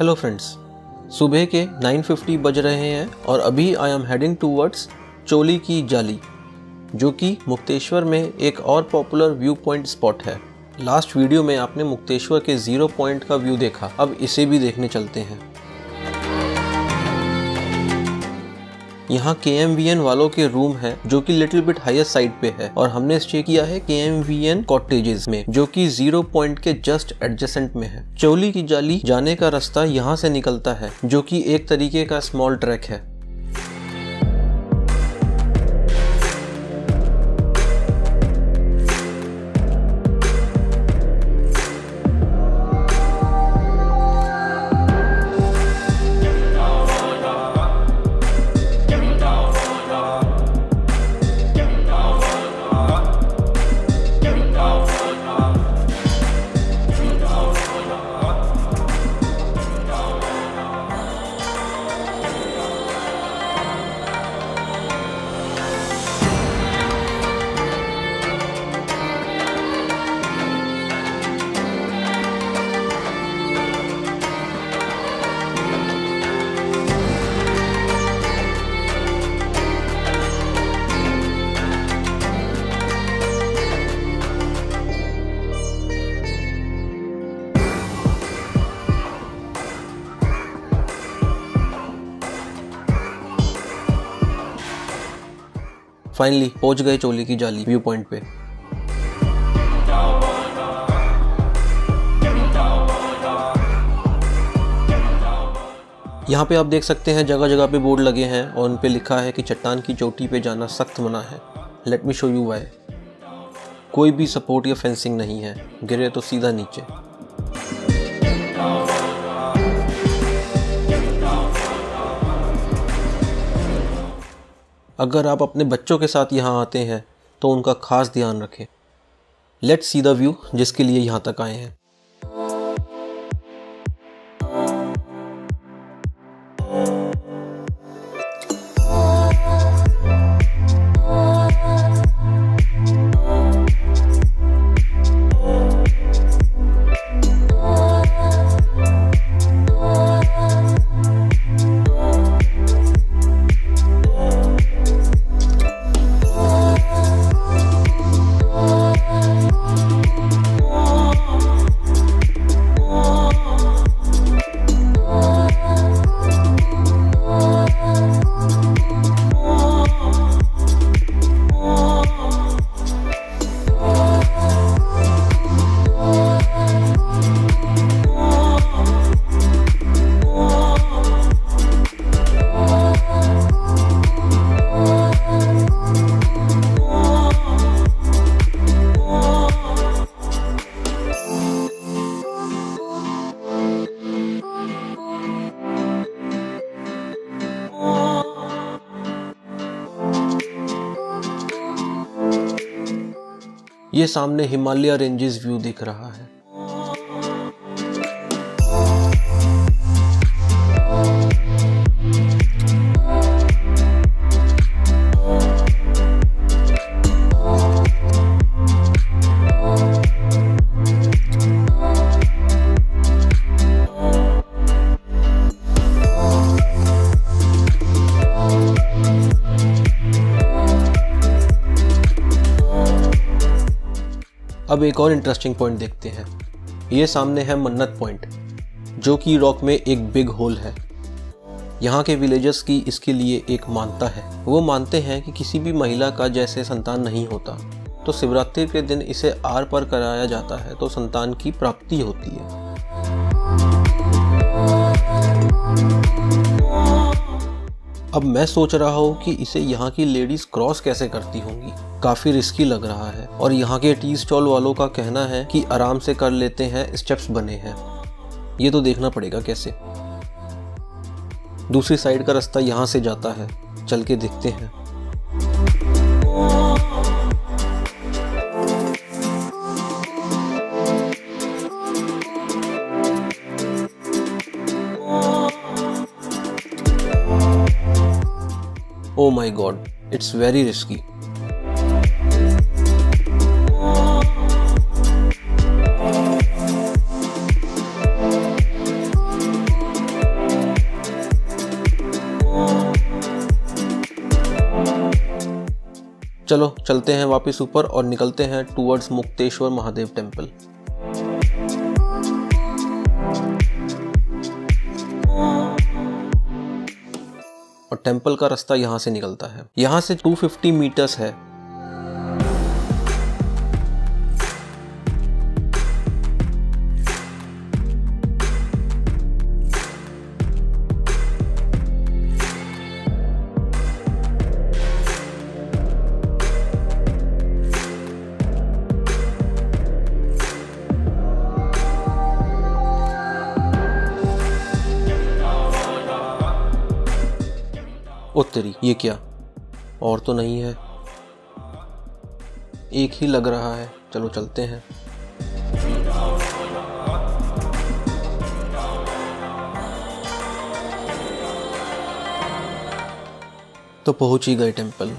Hello friends, सुबह के 9:50 बज रहे हैं और अभी आई एम हेडिंग टूवर्ड्स चोली की जाली, जो कि मुक्तेश्वर में एक और पॉपुलर व्यू पॉइंट स्पॉट है। लास्ट वीडियो में आपने मुक्तेश्वर के 0 पॉइंट का व्यू देखा, अब इसे भी देखने चलते हैं। यहाँ KMVN वालों के रूम है जो कि लिटिल बिट हायर साइड पे है और हमने स्टे किया है KMVN कॉटेजेस में, जो कि 0 पॉइंट के जस्ट एडजेसेंट में है। चोली की जाली जाने का रास्ता यहाँ से निकलता है, जो कि एक तरीके का स्मॉल ट्रैक है। फाइनली पहुंच गए चोली की जाली व्यू पॉइंट पे। यहाँ पे आप देख सकते हैं जगह जगह पे बोर्ड लगे हैं और उन पे लिखा है कि चट्टान की चोटी पे जाना सख्त मना है। Let me show you why. कोई भी सपोर्ट या फेंसिंग नहीं है, गिरे तो सीधा नीचे। अगर आप अपने बच्चों के साथ यहाँ आते हैं तो उनका खास ध्यान रखें। लेट्स सी द व्यू जिसके लिए यहाँ तक आए हैं। ये सामने हिमालय रेंजेस व्यू दिख रहा है। अब एक और इंटरेस्टिंग पॉइंट देखते हैं। ये सामने है मन्नत पॉइंट, जो कि रॉक में एक बिग होल है। यहाँ के विलेजर्स की इसके लिए एक मान्यता है। वो मानते हैं कि किसी भी महिला का जैसे संतान नहीं होता, तो शिवरात्रि के दिन इसे आर पार कराया जाता है तो संतान की प्राप्ति होती है। अब मैं सोच रहा हूँ कि इसे यहाँ की लेडीज क्रॉस कैसे करती होंगी। काफ़ी रिस्की लग रहा है और यहाँ के टी स्टॉल वालों का कहना है कि आराम से कर लेते हैं, स्टेप्स बने हैं। ये तो देखना पड़ेगा कैसे। दूसरी साइड का रास्ता यहाँ से जाता है, चल के देखते हैं। Oh my god, it's very risky. चलो चलते हैं वापस ऊपर और निकलते हैं टूवर्ड्स मुक्तेश्वर महादेव टेम्पल। और टेम्पल का रास्ता यहाँ से निकलता है। यहाँ से 250 मीटर्स है। ओ तेरी, ये क्या, और तो नहीं है, एक ही लग रहा है। चलो चलते हैं। तो पहुंच ही गए टेम्पल।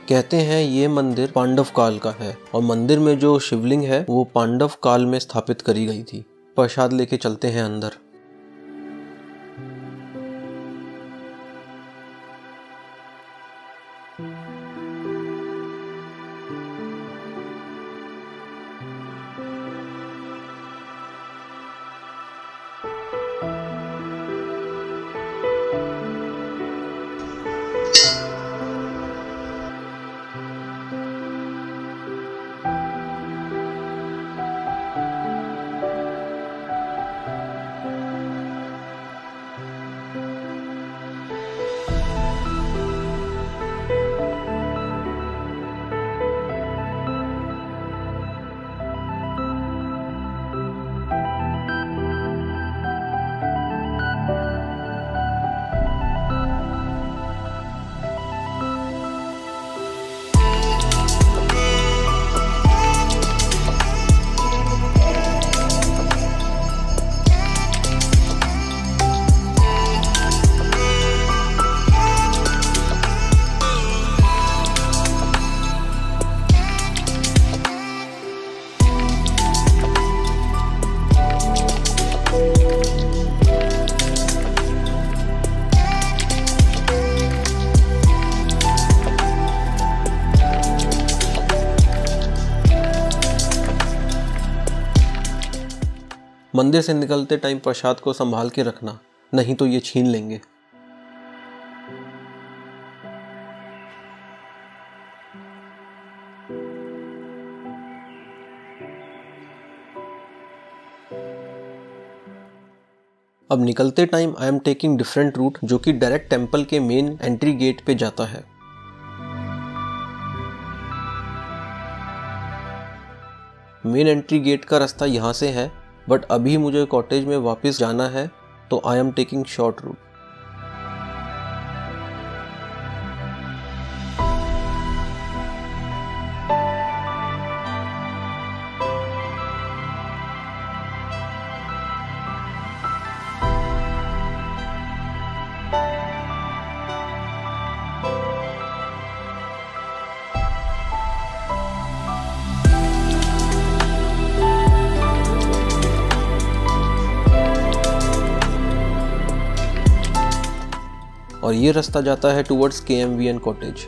कहते हैं ये मंदिर पांडव काल का है और मंदिर में जो शिवलिंग है वो पांडव काल में स्थापित करी गई थी। प्रसाद लेके चलते हैं अंदर। मंदिर से निकलते टाइम प्रसाद को संभाल के रखना, नहीं तो ये छीन लेंगे। अब निकलते time I am taking different route जो कि डायरेक्ट टेम्पल के मेन एंट्री गेट पे जाता है। मेन एंट्री गेट का रास्ता यहाँ से है, बट अभी मुझे कॉटेज में वापस जाना है तो I am taking short route. और ये रास्ता जाता है टुवर्ड्स KMVN कॉटेज।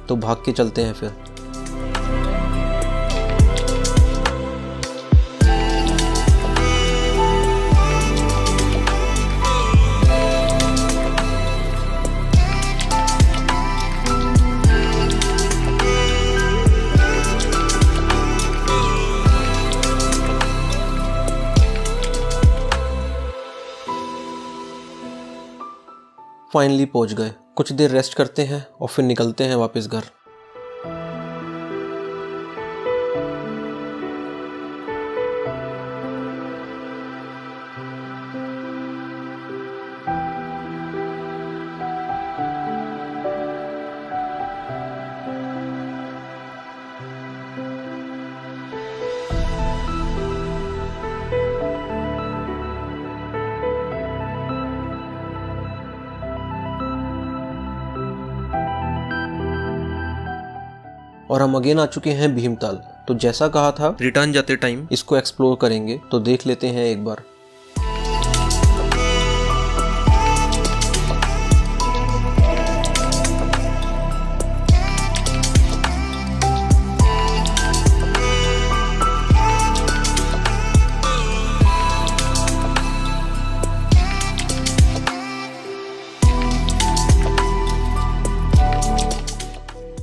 तो भाग के चलते हैं फिर। फाइनली पहुंच गए। कुछ देर रेस्ट करते हैं और फिर निकलते हैं वापस घर। और हम अगेन आ चुके हैं भीमताल। तो जैसा कहा था रिटर्न जाते टाइम इसको एक्सप्लोर करेंगे, तो देख लेते हैं एक बार।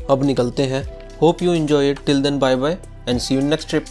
अब निकलते हैं। Hope you enjoy it. Till then bye bye and see you in next trip.